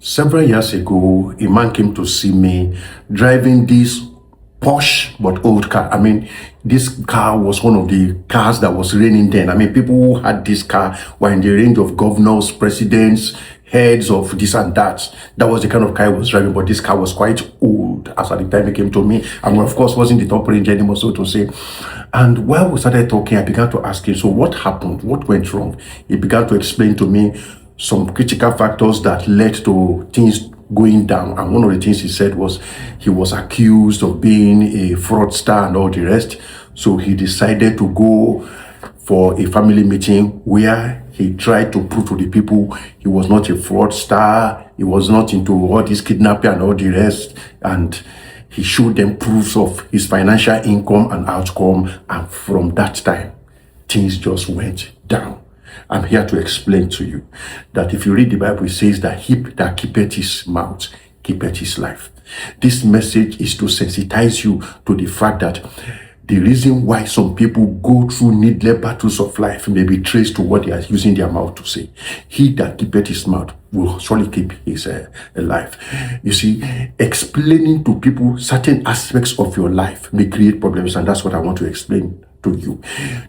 Several years ago, a man came to see me driving this posh but old car. I mean, this car was one of the cars that was reigning then. I mean, people who had this car were in the range of governors, presidents, heads of this and that. That was the kind of car he was driving, but this car was quite old as at the time he came to me. And of course, wasn't the top range anymore, so to say. And while we started talking, I began to ask him, so what happened? What went wrong? He began to explain to me some critical factors that led to things going down. And one of the things he said was he was accused of being a fraudster and all the rest. So he decided to go for a family meeting where he tried to prove to the people he was not a fraudster, he was not into all this kidnapping and all the rest. And he showed them proofs of his financial income and outcome. And from that time, things just went down. I'm here to explain to you that if you read the Bible, it says that he that keepeth his mouth, keepeth his life. This message is to sensitize you to the fact that the reason why some people go through needless battles of life may be traced to what they are using their mouth to say. He that keepeth his mouth will surely keep his life. You see, explaining to people certain aspects of your life may create problems, and that's what I want to explain to you.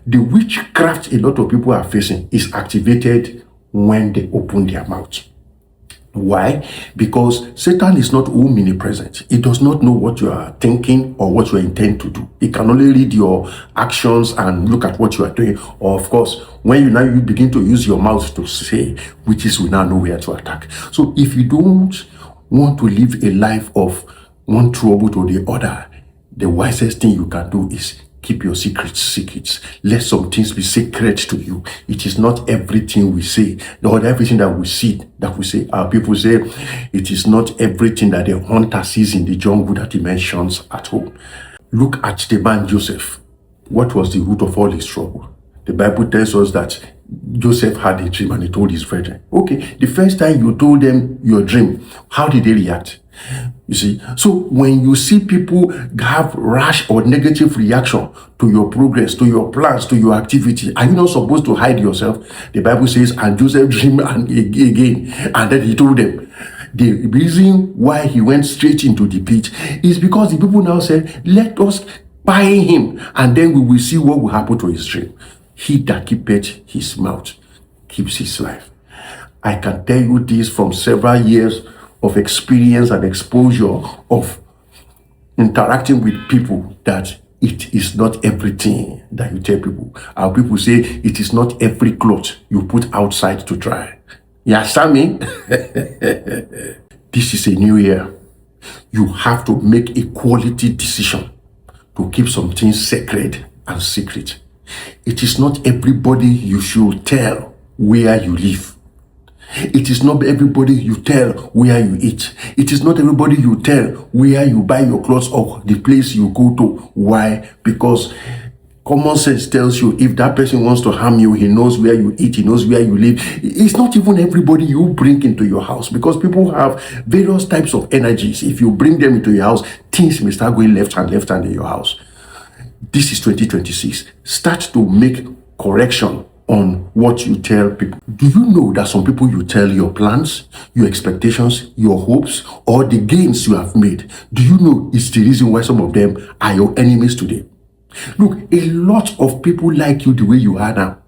The witchcraft a lot of people are facing is activated when they open their mouth. Why? Because Satan is not omnipresent. He does not know what you are thinking or what you intend to do. He can only read your actions and look at what you are doing. Or of course, when you begin to use your mouth to say, witches will now know where to attack. So if you don't want to live a life of one trouble to the other, the wisest thing you can do is keep your secrets. Let some things be sacred to you. It is not everything we say, not everything that we see, that we say. Our people say, it is not everything that the hunter sees in the jungle that he mentions at home. Look at the man Joseph. What was the root of all his trouble? The Bible tells us that Joseph had a dream and he told his brethren. Okay, the first time you told them your dream, how did they react? You see, so when you see people have rash or negative reaction to your progress, to your plans, to your activity, are you not supposed to hide yourself? The Bible says, and Joseph dreamed again, and then he told them. The reason why he went straight into the pit is because the people now said, let us buy him, and then we will see what will happen to his dream. He that keepeth his mouth keeps his life. I can tell you this from several years of experience and exposure of interacting with people, that it is not everything that you tell people. Our people say it is not every cloth you put outside to dry. Yeah, Sammy. This is a new year. You have to make a quality decision to keep some things sacred and secret. It is not everybody you should tell where you live. It is not everybody you tell where you eat. It is not everybody you tell where you buy your clothes or the place you go to. Why? Because common sense tells you if that person wants to harm you, he knows where you eat, he knows where you live. It's not even everybody you bring into your house, because people have various types of energies. If you bring them into your house, things may start going left hand in your house. This is 2026. Start to make correction on what you tell people. Do you know that some people you tell your plans, your expectations, your hopes, or the gains you have made? Do you know it's the reason why some of them are your enemies today? Look, a lot of people like you the way you are now.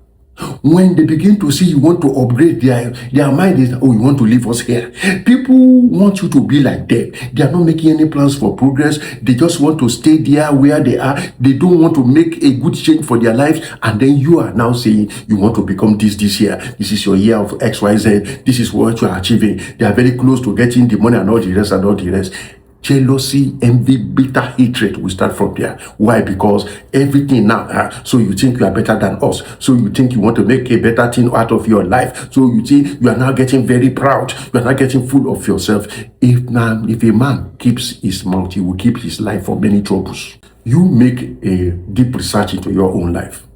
When they begin to see you want to upgrade, their mind is, oh, you want to leave us here. People want you to be like them. They are not making any plans for progress. They just want to stay there where they are. They don't want to make a good change for their lives. And then you are now saying you want to become this year. This is your year of XYZ. This is what you are achieving. They are very close to getting the money and all the rest. Jealousy, envy, bitter hatred will start from there. Why? Because everything now, so you think you are better than us. So you think you want to make a better thing out of your life. So you think you are now getting very proud. You are now getting full of yourself. If a man keeps his mouth, he will keep his life from many troubles. You make a deep research into your own life.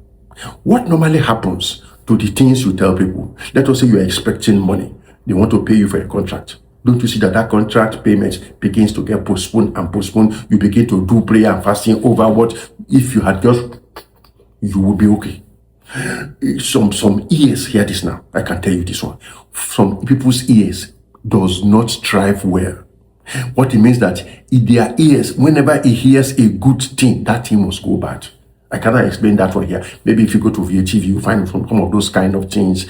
What normally happens to the things you tell people? Let us say you are expecting money. They want to pay you for a contract. Don't you see that contract payment begins to get postponed and postponed? You begin to do prayer and fasting over what, if you had just, you will be okay. Some ears hear this now. I can tell you this one. Some people's ears does not thrive well. What it means that in their ears, whenever he hears a good thing, that thing must go bad. I cannot explain that one here. Maybe if you go to VHTV, you'll find some of those kind of things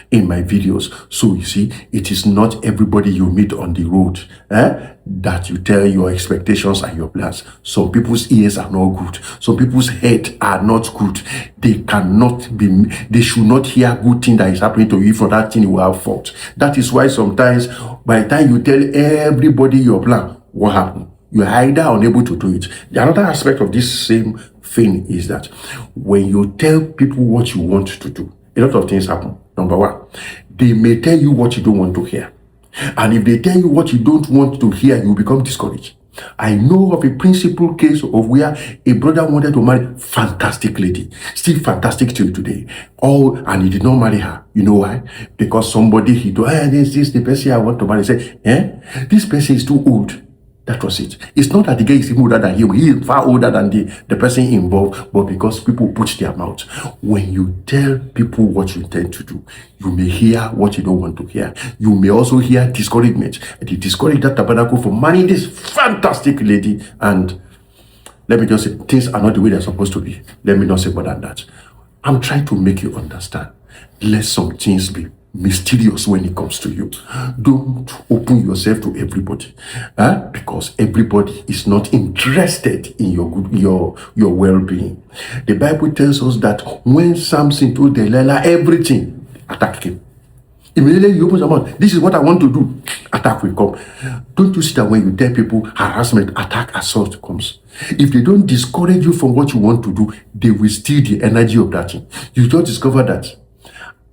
in my videos. So you see, it is not everybody you meet on the road that you tell your expectations and your plans. Some people's ears are not good. Some people's head are not good. They should not hear good thing that is happening to you. For that thing you will have fault. That is why sometimes by the time you tell everybody your plan, what happened? You're either unable to do it. The another aspect of this same thing is that when you tell people what you want to do, a lot of things happen. Number one, they may tell you what you don't want to hear. And if they tell you what you don't want to hear, you become discouraged. I know of a principal case of where a brother wanted to marry fantastic lady, still fantastic till today. And he did not marry her. You know why? Because somebody he told, this is the person I want to marry. He said, this person is too old. That was it. It's not that the guy is even older than him. He is far older than the person involved, but because people put their mouth. When you tell people what you intend to do, you may hear what you don't want to hear. You may also hear discouragement. They discourage that tabernacle for marrying this fantastic lady. And let me just say, things are not the way they're supposed to be. Let me not say more than that. I'm trying to make you understand. Let some things be mysterious when it comes to you. Don't open yourself to everybody, because everybody is not interested in your well-being. The Bible tells us that when Samson told Delilah everything, attack him. Immediately you open your mouth, this is what I want to do, attack will come. Don't you see that when you tell people harassment, attack, assault comes? If they don't discourage you from what you want to do, they will steal the energy of that thing. You just discover that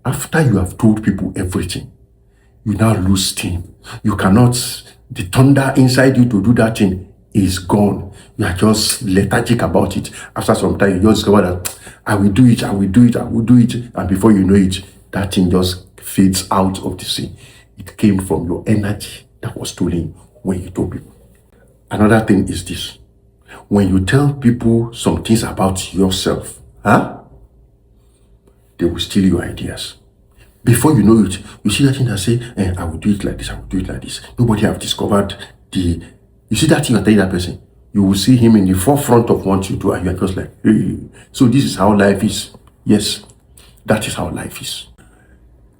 after you have told people everything, you now lose steam. You cannot, the thunder inside you to do that thing is gone. You are just lethargic about it. After some time, you just discover that I will do it. And before you know it, that thing just fades out of the scene. It came from your energy that was stolen when you told people. Another thing is this. When you tell people some things about yourself, they will steal your ideas. Before you know it, you see that thing that say, I will do it like this, I will do it like this. Nobody have discovered you see that thing you're telling that person, you will see him in the forefront of what you do, and you're just like, hey. So this is how life is. Yes, that is how life is.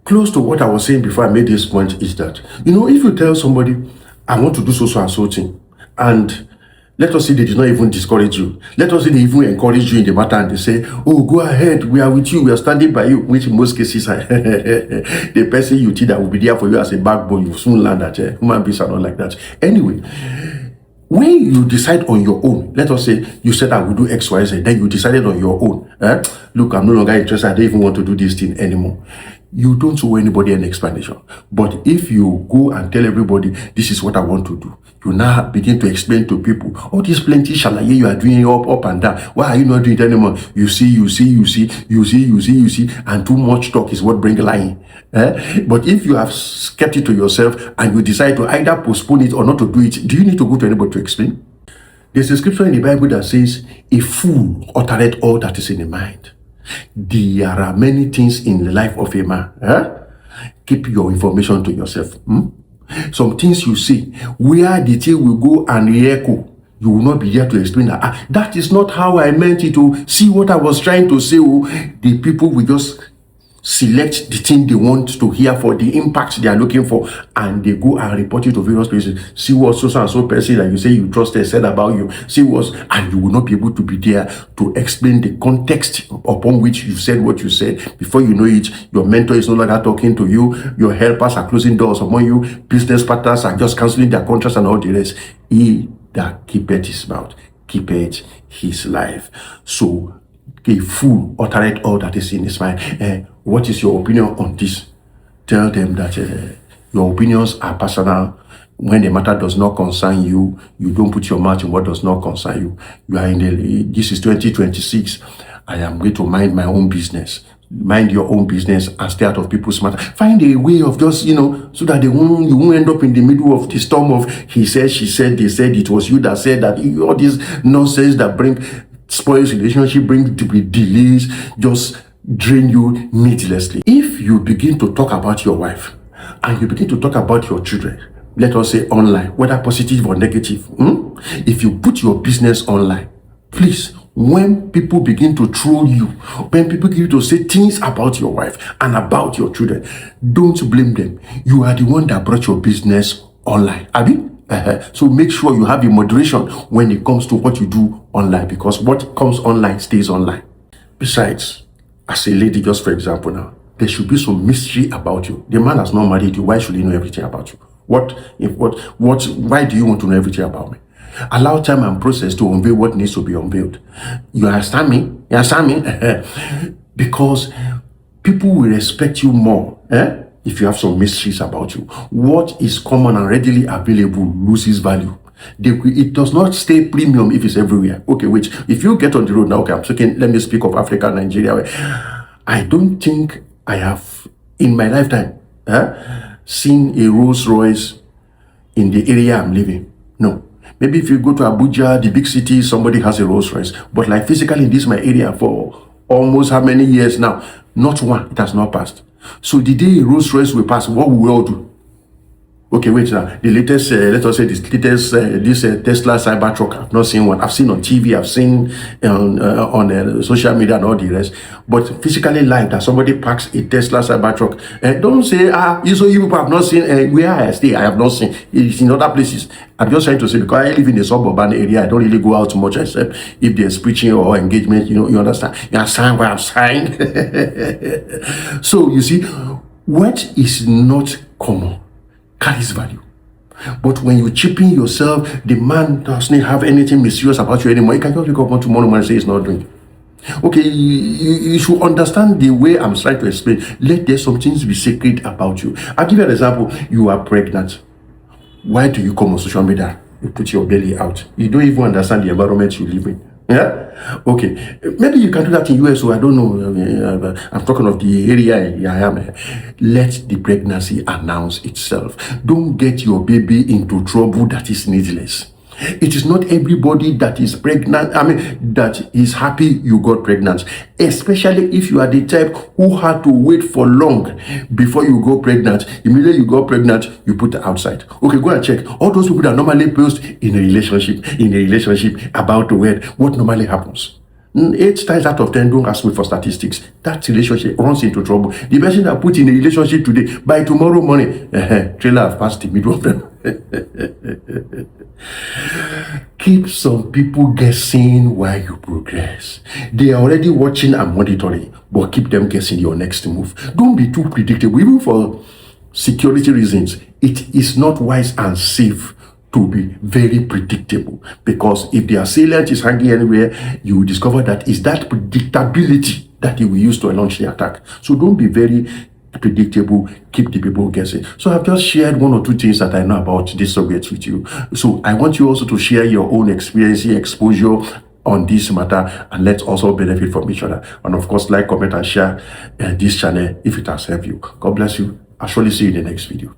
Close to what I was saying before I made this point is that, if you tell somebody, I want to do so and so thing, and let us say they did not even discourage you. Let us say they even encourage you in the matter and they say, oh, go ahead, we are with you, we are standing by you, which in most cases, the person you think that will be there for you as a backbone, you soon learn that human beings are not like that. Anyway, when you decide on your own, let us say you said I will do X, Y, Z, then you decided on your own. Look, I'm no longer interested, I don't even want to do this thing anymore. You don't owe anybody an explanation. But if you go and tell everybody, this is what I want to do, you now begin to explain to people, all this plenty shalaye you are doing up and down. Why are you not doing it anymore? You see, and too much talk is what brings lying. But if you have kept it to yourself and you decide to either postpone it or not to do it, do you need to go to anybody to explain? There's a scripture in the Bible that says, a fool uttereth all that is in the mind. There are many things in the life of a man. Keep your information to yourself. Some things you see, where the thing will go and re-echo, you will not be there to explain that. That is not how I meant it. To see what I was trying to say. The people will just select the thing they want to hear for the impact they are looking for, and they go and report it to various places. See what so and so person that you say you trusted said about you. See what, and you will not be able to be there to explain the context upon which you said what you said. Before you know it, your mentor is no longer talking to you. Your helpers are closing doors upon you. Business partners are just canceling their contracts and all the rest. He that keepeth his mouth keepeth his life. So a fool uttereth all that is in his mind. What is your opinion on this? Tell them that your opinions are personal. When the matter does not concern you, you don't put your mouth in what does not concern you. You are this is 2026. I am going to mind my own business. Mind your own business and stay out of people's matter. Find a way of just, so that you won't end up in the middle of the storm of he said, she said, they said, it was you that said that. All this nonsense that spoils relationship, bring delays, just drain you needlessly. If you begin to talk about your wife and you begin to talk about your children, let us say online, whether positive or negative, if you put your business online, please, when people begin to troll you, when people begin to say things about your wife and about your children, don't blame them. You are the one that brought your business online. Abi? So make sure you have a moderation when it comes to what you do online, because what comes online stays online. Besides, as a lady, just for example now, there should be some mystery about you. The man has not married you. Why should he know everything about you? Why do you want to know everything about me? Allow time and process to unveil what needs to be unveiled. You understand me? You understand me? Because people will respect you more if you have some mysteries about you. What is common and readily available loses value. It does not stay premium if it's everywhere. Okay, wait. If you get on the road now, okay, I'm speaking, let me speak of Africa, Nigeria. I don't think I have, in my lifetime, seen a Rolls Royce in the area I'm living. No. Maybe if you go to Abuja, the big city, somebody has a Rolls Royce. But like physically in this my area for almost how many years now? Not one. It has not passed. So the day a Rolls Royce will pass, what will we all do? Okay, wait now. The latest, let us say this Tesla Cybertruck, I've not seen one. I've seen on TV, I've seen on social media and all the rest. But physically live, that somebody parks a Tesla Cybertruck. Don't say, you people have not seen where I stay. I have not seen. It's in other places. I'm just trying to say, because I live in a suburban area, I don't really go out much except if there's preaching or engagement. You understand? You understand what I'm saying? So you see, what is not common carries value. But when you cheapen yourself, the man doesn't have anything mysterious about you anymore. You can just wake up tomorrow morning and say it's not doing. Okay, you should understand the way I'm trying to explain. Let there some things be sacred about you. I'll give you an example. You are pregnant. Why do you come on social media? You put your belly out. You don't even understand the environment you live in. Yeah? Okay. Maybe you can do that in US, so I don't know. I'm talking of the area I am. Let the pregnancy announce itself. Don't get your baby into trouble that is needless. It is not everybody that is pregnant, that is happy you got pregnant. Especially if you are the type who had to wait for long before you go pregnant. Immediately you got pregnant, you put it outside. Okay, go and check. All those people that normally post in a relationship about the word, what normally happens? 8 times out of 10, don't ask me for statistics. That relationship runs into trouble. The person that put in a relationship today, by tomorrow morning, trailer have passed the middle of them. Keep some people guessing while you progress. They are already watching and monitoring, but keep them guessing your next move. Don't be too predictable. Even for security reasons, it is not wise and safe to be very predictable, because if the assailant is hanging anywhere, you will discover that it's that predictability that he will use to launch the attack. So don't be very predictable, keep the people guessing. So I've just shared 1 or 2 things that I know about this subject with you. So I want you also to share your own experience, exposure on this matter, and let's also benefit from each other. And of course, like, comment, and share this channel if it has helped you. God bless you. I'll surely see you in the next video.